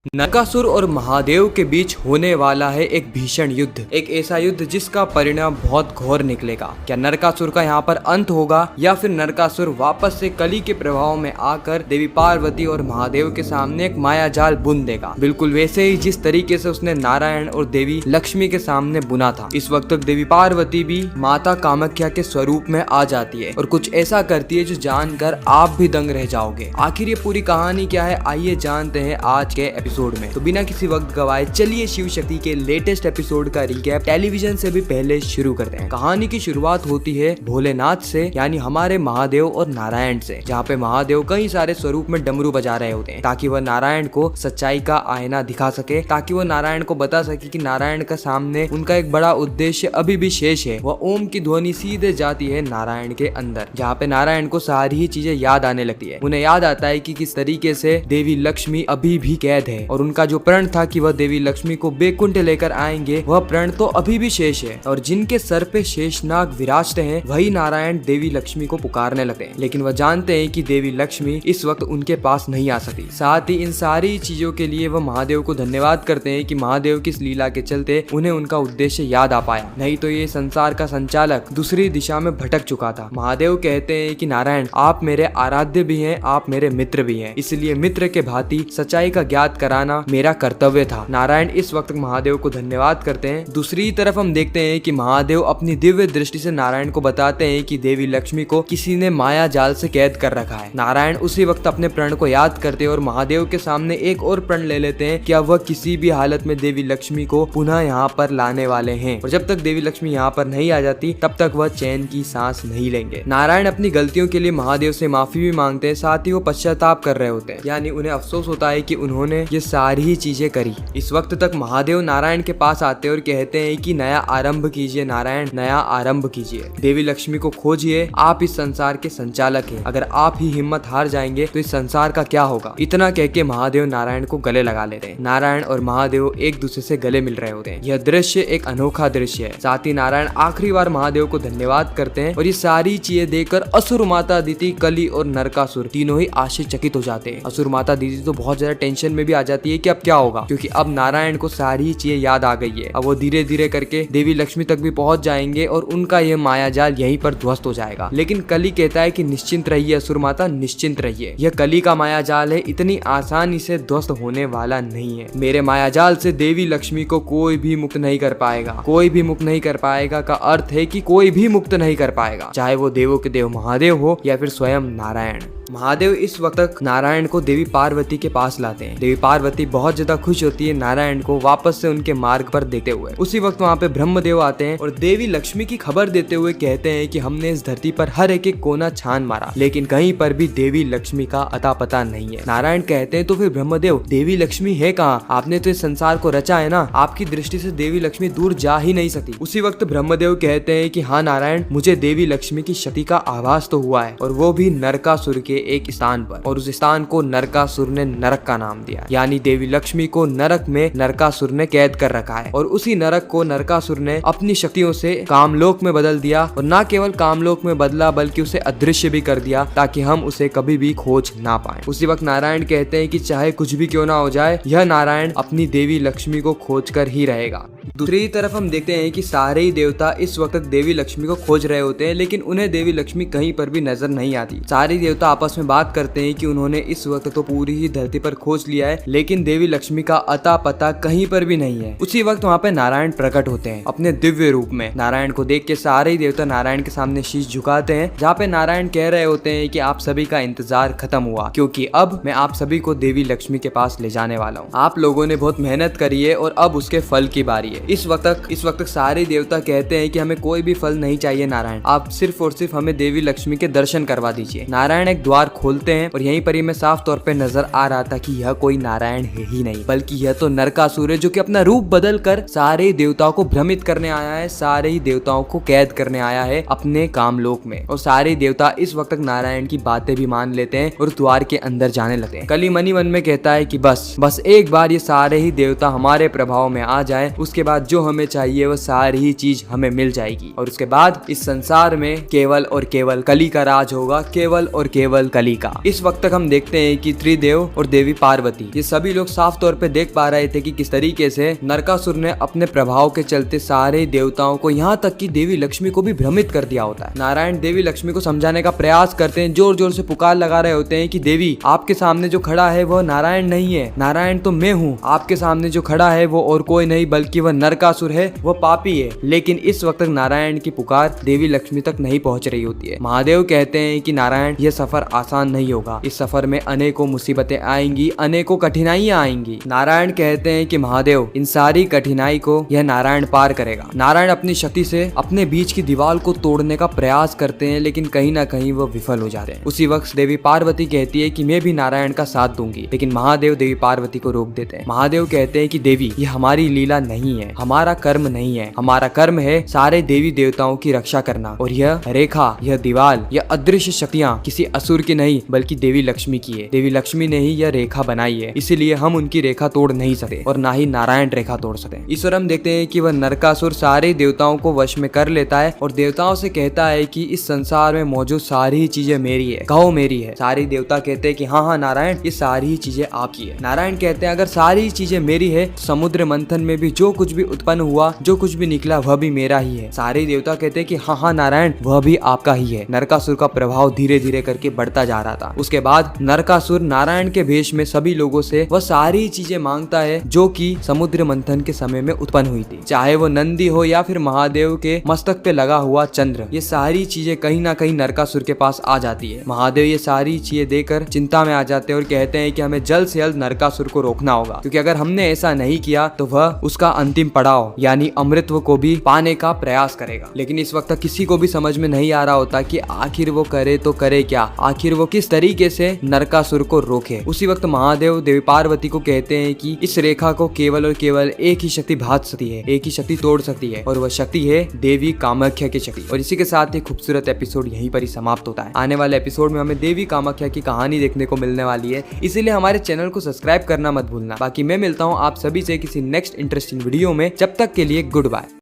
नरकासुर और महादेव के बीच होने वाला है एक भीषण युद्ध, एक ऐसा युद्ध जिसका परिणाम बहुत घोर निकलेगा। क्या नरकासुर का यहाँ पर अंत होगा या फिर नरकासुर वापस से कली के प्रभाव में आकर देवी पार्वती और महादेव के सामने एक माया जाल बुन देगा, बिल्कुल वैसे ही जिस तरीके से उसने नारायण और देवी लक्ष्मी के सामने बुना था। इस वक्त तक देवी पार्वती भी माता कामाख्या के स्वरूप में आ जाती है और कुछ ऐसा करती है जो जानकर आप भी दंग रह जाओगे। आखिर ये पूरी कहानी क्या है, आइए जानते हैं आज के एपिसोड में। तो बिना किसी वक्त गवाए चलिए शिव शक्ति के लेटेस्ट एपिसोड का रिकैप टेलीविजन से भी पहले शुरू करते हैं। कहानी की शुरुआत होती है भोलेनाथ से, यानी हमारे महादेव और नारायण से, जहाँ पे महादेव कई सारे स्वरूप में डमरू बजा रहे होते हैं ताकि वह नारायण को सच्चाई का आईना दिखा सके, ताकि वो नारायण को बता सके कि नारायण का सामने उनका एक बड़ा उद्देश्य अभी भी शेष है। वह ओम की ध्वनि सीधे जाती है नारायण के अंदर, जहाँ पे नारायण को सारी ही चीजें याद आने लगती है। उन्हें याद आता है कि किस तरीके से देवी लक्ष्मी अभी भी कैद है और उनका जो प्रण था कि वह देवी लक्ष्मी को बैकुंठ लेकर आएंगे, वह प्रण तो अभी भी शेष है। और जिनके सर पे शेषनाग विराजते हैं वही नारायण देवी लक्ष्मी को पुकारने लगते हैं, लेकिन वह जानते हैं कि देवी लक्ष्मी इस वक्त उनके पास नहीं आ सकती। साथ ही इन सारी चीजों के लिए वह महादेव को धन्यवाद करते हैं कि महादेव की इस लीला के चलते उन्हें उनका उद्देश्य याद आ पाया, नहीं तो ये संसार का संचालक दूसरी दिशा में भटक चुका था। महादेव कहते हैं कि नारायण आप मेरे आराध्य भी हैं, आप मेरे मित्र भी हैं, इसलिए मित्र के भांति सच्चाई का ज्ञात कराना मेरा कर्तव्य था। नारायण इस वक्त महादेव को धन्यवाद करते हैं। दूसरी तरफ हम देखते हैं कि महादेव अपनी दिव्य दृष्टि से नारायण को बताते हैं कि देवी लक्ष्मी को किसी ने माया जाल से कैद कर रखा है। नारायण उसी वक्त अपने प्रण को याद करते हैं और महादेव के सामने एक और प्रण ले लेते हैं कि अब वह किसी भी हालत में देवी लक्ष्मी को पुनः यहाँ पर लाने वाले हैं और जब तक देवी लक्ष्मी यहाँ पर नहीं आ जाती तब तक वह चैन की सांस नहीं लेंगे। नारायण अपनी गलतियों के लिए महादेव से माफी भी मांगते हैं, साथ ही वो पश्चाताप कर रहे होते हैं, यानी उन्हें अफसोस होता है कि उन्होंने ये सारी चीजें करी। इस वक्त तक महादेव नारायण के पास आते और कहते हैं कि नया आरंभ कीजिए नारायण, नया आरंभ कीजिए, देवी लक्ष्मी को खोजिए, आप इस संसार के संचालक हैं, अगर आप ही हिम्मत हार जाएंगे तो इस संसार का क्या होगा। इतना कह के महादेव नारायण को गले लगा लेते हैं। नारायण और महादेव एक दूसरे से गले मिल रहे होते हैं। यह दृश्य एक अनोखा दृश्य है। साथ ही नारायण आखिरी बार महादेव को धन्यवाद करते हैं और ये सारी चीजें देखकर असुर माता अदिति, कली और नरकासुर तीनों ही आश्चर्यचकित हो जाते हैं। असुर माता अदिति तो बहुत ज्यादा टेंशन में भी आ जाती है कि अब क्या होगा, क्योंकि अब नारायण को सारी चीजें याद आ गई है। अब वो धीरे धीरे करके देवी लक्ष्मी तक भी पहुंच जाएंगे और उनका यह माया जाल यहीं पर ध्वस्त हो जाएगा। लेकिन कली कहता है कि निश्चिंत रहिए असुर माता, निश्चिंत रहिए, यह कली का माया जाल है, इतनी आसानी से ध्वस्त होने वाला नहीं है। मेरे माया जाल से देवी लक्ष्मी को कोई भी मुक्त नहीं कर पाएगा। कोई भी मुक्त नहीं कर पाएगा का अर्थ है कि कोई भी मुक्त नहीं कर पाएगा, चाहे वो देवों के देव महादेव हो या फिर स्वयं नारायण। महादेव इस वक्त नारायण को देवी पार्वती के पास लाते हैं। देवी पार्वती बहुत ज्यादा खुश होती है नारायण को वापस से उनके मार्ग पर देखते हुए। उसी वक्त वहाँ पे ब्रह्मदेव आते हैं और देवी लक्ष्मी की खबर देते हुए कहते हैं कि हमने इस धरती पर हर एक कोना छान मारा, लेकिन कहीं पर भी देवी लक्ष्मी का अता पता नहीं है। नारायण कहते हैं तो फिर ब्रह्मदेव देवी लक्ष्मी है कहाँ? आपने तो इस संसार को रचा है ना, आपकी दृष्टि से देवी लक्ष्मी दूर जा ही नहीं सकती। उसी वक्त ब्रह्मदेव कहते हैं कि हाँ नारायण, मुझे देवी लक्ष्मी की शक्ति का आभास तो हुआ है और वो भी नरकासुर के एक स्थान पर, और उस स्थान को नरकासुर ने नरक का नाम दिया, यानी देवी लक्ष्मी को नरक में नरकासुर ने कैद कर रखा है और उसी नरक को नरकासुर ने अपनी शक्तियों से कामलोक में बदल दिया और न केवल कामलोक में बदला बल्कि उसे अदृश्य भी कर दिया ताकि हम उसे कभी भी खोज ना पाए। उसी वक्त नारायण कहते हैं कि चाहे कुछ भी क्यों ना हो जाए, यह नारायण अपनी देवी लक्ष्मी को खोज कर ही रहेगा। दूसरी तरफ हम देखते हैं कि सारे ही देवता इस वक्त देवी लक्ष्मी को खोज रहे होते हैं, लेकिन उन्हें देवी लक्ष्मी कहीं पर भी नजर नहीं आती। सारे देवता आपस में बात करते हैं कि उन्होंने इस वक्त तो पूरी ही धरती पर खोज लिया है, लेकिन देवी लक्ष्मी का अता पता कहीं पर भी नहीं है। उसी वक्त वहाँ पे नारायण प्रकट होते हैं अपने दिव्य रूप में। नारायण को देख के सारे ही देवता नारायण के सामने शीश झुकाते हैं, जहाँ पे नारायण कह रहे होते हैं कि आप सभी का इंतजार खत्म हुआ, क्योंकि अब मैं आप सभी को देवी लक्ष्मी के पास ले जाने वाला हूँ। आप लोगों ने बहुत मेहनत करी है और अब उसके फल की बारी है। इस वक्त सारे देवता कहते हैं कि हमें कोई भी फल नहीं चाहिए नारायण, आप सिर्फ और सिर्फ हमें देवी लक्ष्मी के दर्शन करवा दीजिए। नारायण एक द्वार खोलते हैं और यहीं पर ही मैं साफ तौर पे नजर आ रहा था कि यह कोई नारायण है ही नहीं, बल्कि यह तो नरकासुर है, जो कि अपना रूप बदल कर सारे देवताओं को भ्रमित करने आया है, सारे ही देवताओं को कैद करने आया है अपने कामलोक में। और सारे देवता इस वक्त नारायण की बातें भी मान लेते हैं और द्वार के अंदर जाने लगते हैं। कली मनी मन में कहता है कि बस एक बार ये सारे ही देवता हमारे प्रभाव में आ जाए, उसके बाद जो हमें चाहिए वो सारी ही चीज हमें मिल जाएगी और उसके बाद इस संसार में केवल और केवल कली का राज होगा, केवल और केवल कली का। इस वक्त तक हम देखते हैं कि त्रिदेव और देवी पार्वती ये सभी लोग साफ तौर पे देख पा रहे थे कि किस तरीके से नरकासुर ने अपने प्रभाव के चलते सारे देवताओं को, यहाँ तक कि देवी लक्ष्मी को भी भ्रमित कर दिया होता है। नारायण देवी लक्ष्मी को समझाने का प्रयास करते हैं, जोर जोर से पुकार लगा रहे होते हैं कि देवी आपके सामने जो खड़ा है वह नारायण नहीं है, नारायण तो मैं हूँ। आपके सामने जो खड़ा है वो और कोई नहीं बल्कि वह नरकासुर है, वह पापी है। लेकिन इस वक्त तक नारायण की पुकार देवी लक्ष्मी तक नहीं पहुंच रही होती है। महादेव कहते हैं कि नारायण यह सफर आसान नहीं होगा, इस सफर में अनेकों मुसीबतें आएंगी, अनेकों कठिनाइयां आएंगी। नारायण कहते हैं कि महादेव इन सारी कठिनाई को यह नारायण पार करेगा। नारायण अपनी शक्ति से अपने बीच की दीवार को तोड़ने का प्रयास करते हैं, लेकिन कहीं ना कहीं वो विफल हो जाते हैं। उसी वक्त देवी पार्वती कहती है कि मैं भी नारायण का साथ दूंगी, लेकिन महादेव देवी पार्वती को रोक देते हैं। महादेव कहते हैं कि देवी ये हमारी लीला नहीं है, हमारा कर्म नहीं है, हमारा कर्म है सारे देवी देवताओं की रक्षा करना। और यह रेखा, यह दीवार, यह अदृश्य शक्तियाँ किसी असुर की नहीं बल्कि देवी लक्ष्मी की है। देवी लक्ष्मी ने ही यह रेखा बनाई है, इसीलिए हम उनकी रेखा तोड़ नहीं सकते और ना ही नारायण रेखा तोड़ सकते। इस ओर हम देखते हैं कि वह नरकासुर सारे देवताओं को वश में कर लेता है और देवताओं से कहता है कि इस संसार में मौजूद सारी ही चीजें मेरी है, कहो मेरी है। सारे देवता कहते हैं कि हाँ हाँ नारायण ये सारी ही चीजें आपकी है। नारायण कहते हैं अगर सारी चीजें मेरी है, समुद्र मंथन में भी जो कुछ भी उत्पन्न हुआ, जो कुछ भी निकला वह भी मेरा ही है। सारे देवता कहते हैं कि हाँ हाँ नारायण वह भी आपका ही है। नरकासुर का प्रभाव धीरे धीरे करके बढ़ता जा रहा था। उसके बाद नरकासुर नारायण के भेष में सभी लोगों से वह सारी चीजें मांगता है जो कि समुद्र मंथन के समय में उत्पन्न हुई थी, चाहे वो नंदी हो या फिर महादेव के मस्तक पे लगा हुआ चंद्र। ये सारी चीजें कहीं ना कहीं नरकासुर के पास आ जाती है। महादेव ये सारी चीजें देकर चिंता में आ जाते हैं और कहते हैं कि हमें जल्द से जल्द नरकासुर को रोकना होगा, क्योंकि अगर हमने ऐसा नहीं किया तो वह उसका अंतिम पड़ाव यानी अमृतत्व को भी पाने का प्रयास करेगा। लेकिन इस वक्त किसी को भी समझ में नहीं आ रहा होता कि आखिर वो करे तो करे क्या, आखिर वो किस तरीके से नरकासुर को रोके। उसी वक्त महादेव देवी पार्वती को कहते हैं कि इस रेखा को केवल और केवल एक ही शक्ति भाग सकती है, एक ही शक्ति तोड़ सकती है और वह शक्ति है देवी कामाख्या की शक्ति। और इसी के साथ ये खूबसूरत एपिसोड यहीं पर ही समाप्त होता है। आने वाले एपिसोड में हमें देवी कामाख्या की कहानी देखने को मिलने वाली है, इसीलिए हमारे चैनल को सब्सक्राइब करना मत भूलना। बाकी मैं मिलता हूँ आप सभी से किसी नेक्स्ट इंटरेस्टिंग वीडियो में, जब तक के लिए गुड बाय।